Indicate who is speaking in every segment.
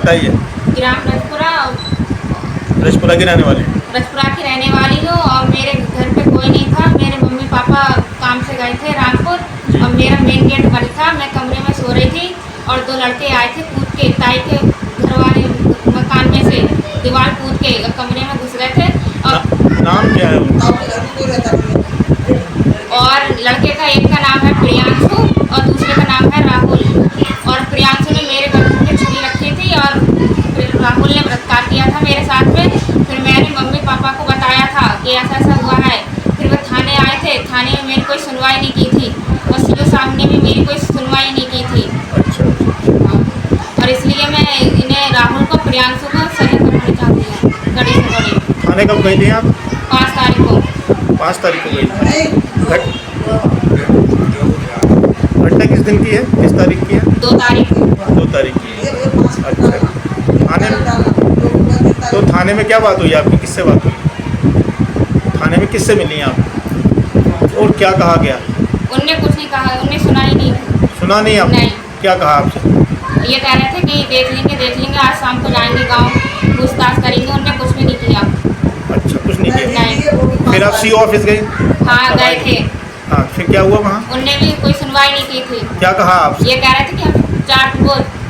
Speaker 1: बताइए।
Speaker 2: ग्राम
Speaker 1: रजपुरा की रहने वाली।
Speaker 2: रजपुरा की रहने वाली हूँ और मेरे घर पे कोई नहीं था। मेरे मम्मी पापा काम से गए थे रामपुर और मेरा मेन गेट बंद था। मैं कमरे में सो रही थी और दो लड़के आए थे कूद के, ताई के घर वाले मकान में से दीवार कूद के कमरे में घुस गए थे। और
Speaker 1: नाम क्या है उनका?
Speaker 2: और लड़के का एक का नाम है प्रियांशु और दूसरे का नाम है राहुल। और प्रियांशु ने मेरे घर पे छुरी रखी थी और फिर राहुल ने बलात्कार किया था मेरे साथ में। फिर मैंने मम्मी पापा को बताया था कि ऐसा ऐसा हुआ है। फिर वो थाने आए थे, थाने में मेरी कोई सुनवाई नहीं की थी और सीओ साहब ने भी मेरी कोई सुनवाई नहीं की थी। और इसलिए मैं इन्हें राहुल को प्रियांशु को सजा करना चाहती हूँ, कड़ी से कड़ी।
Speaker 1: थाने कब गई थी आप?
Speaker 2: 5 तारीख को।
Speaker 1: 5 तारीख को गई। घटना किस दिन की है, किस तारीख की है?
Speaker 2: 2 तारीख।
Speaker 1: 2 तारीख की है। अच्छा, थाने में क्या बात हुई आपकी, किससे बात हुई? थाने में किससे मिली आप और क्या कहा गया?
Speaker 2: उनने कुछ नहीं कहा, उनने सुना ही नहीं।
Speaker 1: सुना नहीं आप?
Speaker 2: नहीं।
Speaker 1: क्या कहा आपसे?
Speaker 2: ये कह रहे थे कि देख लेंगे, आज शाम को जाएंगे गांव, पूछताछ करेंगे। उनने कुछ भी नहीं किया।
Speaker 1: अच्छा, कुछ नहीं किया।
Speaker 2: नहीं।
Speaker 1: फिर आप सीओ ऑफिस गई?
Speaker 2: हाँ गए थे।
Speaker 1: हाँ, फिर क्या हुआ वहाँ?
Speaker 2: उनने भी कोई सुनवाई नहीं की थी।
Speaker 1: क्या कहा आपसे?
Speaker 2: ये कह रहे थे कि हम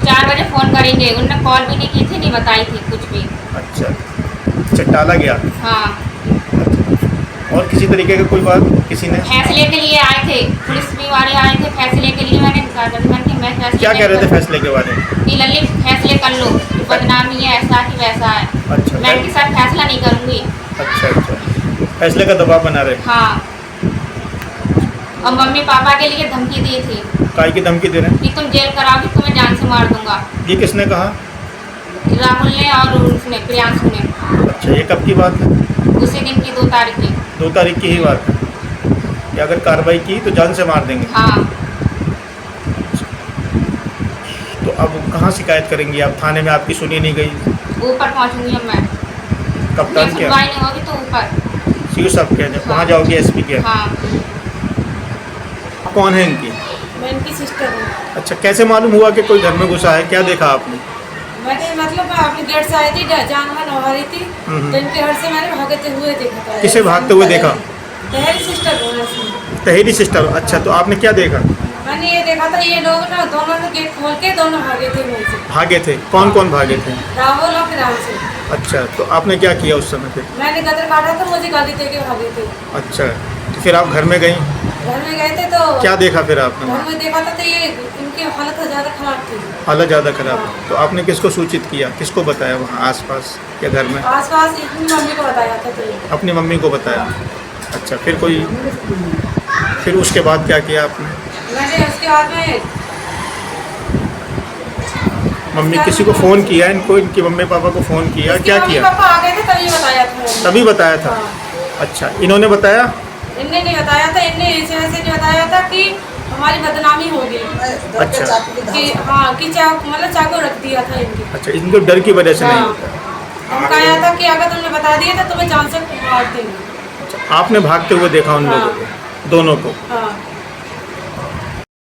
Speaker 2: 4 बजे फ़ोन करेंगे। उनने कॉल भी नहीं की थी, नहीं बताई थी कुछ भी।
Speaker 1: अच्छा, टाला गया।
Speaker 2: हाँ।
Speaker 1: और किसी तरीके का कोई बात किसी ने?
Speaker 2: फैसले के लिए आए थे, पुलिस भी वाले आए थे फैसले के लिए। मैंने कहा कि मैं फैसले
Speaker 1: क्या कह रहे थे फैसले के बारे में?
Speaker 2: कि ललित फैसले कर लो, बदनामी है, ऐसा कि वैसा है।
Speaker 1: अच्छा,
Speaker 2: मैं इनके साथ फैसला नहीं करूँगी।
Speaker 1: अच्छा, फैसले का दबाव बना रहे?
Speaker 2: हाँ। और मम्मी पापा के लिए धमकी दी थी।
Speaker 1: काय की धमकी दे रहे हैं?
Speaker 2: कि तुम जेल कराओगे, तुम्हें जान से मार दूंगा।
Speaker 1: ये किसने कहा?
Speaker 2: राहुल ने और उसने प्रियांशु ने।
Speaker 1: अच्छा, ये कब की बात है?
Speaker 2: उसी दिन की 2 तारीख की।
Speaker 1: 2 तारीख की ही बात है कि अगर कार्रवाई की तो जान से मार देंगे।
Speaker 2: हाँ।
Speaker 1: तो अब कहाँ शिकायत करेंगी आप? थाने में आपकी सुनी नहीं गई?
Speaker 2: ऊपर पहुँचूंगी अब मैं।
Speaker 1: कप्तान क्या?
Speaker 2: सुनवाई नहीं होगी तो ऊपर।
Speaker 1: सीओ साहब क्या?
Speaker 2: हाँ।
Speaker 1: वहाँ जाओगी एसपी के?
Speaker 2: हाँ।
Speaker 1: कौन है इनकी?
Speaker 2: मैं इनकी सिस्टर हूँ।
Speaker 1: अच्छा, कैसे मालूम हुआ कि कोई घर में घुसा है? क्या देखा आपने?
Speaker 3: मैंने मतलब अपने गेट से आई थी, जानवर नहा रही थी तो इनके घर से मैंने भागते हुए देखा था।
Speaker 1: किसे भागते हुए देखा?
Speaker 3: तहरी सिस्टर को इसमें।
Speaker 1: तहरी सिस्टर। अच्छा, तो आपने क्या देखा?
Speaker 3: मैंने ये देखा था, ये लोग ना दोनों ने गेट खोल के दोनों भागे थे वहीं से।
Speaker 1: भागे थे? कौन कौन भागे थे?
Speaker 3: राहुल और प्रियांशु।
Speaker 1: अच्छा, तो आपने क्या किया उस समय फिर?
Speaker 3: मैंने गदर काटा था, मुझे गाली दे के भागे थे।
Speaker 1: अच्छा, तो फिर आप घर में गई?
Speaker 3: घर में गए थे तो
Speaker 1: क्या देखा फिर आपने?
Speaker 3: घर में देखा था तो ये इनकी हालत ज़्यादा खराब थी।
Speaker 1: हालत ज़्यादा खराब। तो आपने किसको सूचित किया, किसको बताया वहाँ आसपास या घर में?
Speaker 3: आसपास अपनी मम्मी को बताया था। तो
Speaker 1: अपनी मम्मी को बताया। अच्छा, फिर उसके बाद क्या किया आपने?
Speaker 3: मैंने उसके बाद में
Speaker 1: मम्मी किसी को फ़ोन किया इनको, इनकी मम्मी पापा को फ़ोन किया? क्या किया?
Speaker 3: पापा आ गए थे तभी बताया था।
Speaker 1: तभी बताया था? अच्छा, इन्होंने बताया?
Speaker 3: इनने नहीं बताया था। इनने ऐसे नहीं बताया था कि हमारी बदनामी हो गई।
Speaker 1: अच्छा,
Speaker 3: कि हाँ कि मतलब चाकू रख दिया था इनके।
Speaker 1: अच्छा, इनको डर की वजह से नहीं
Speaker 3: हाँ।
Speaker 1: होता?
Speaker 3: हम कहा था कि अगर तुमने बता दिया तो तुम्हें जान से मार देंगे।
Speaker 1: आपने भागते हुए देखा उन लोगों को, दोनों को?
Speaker 3: हाँ।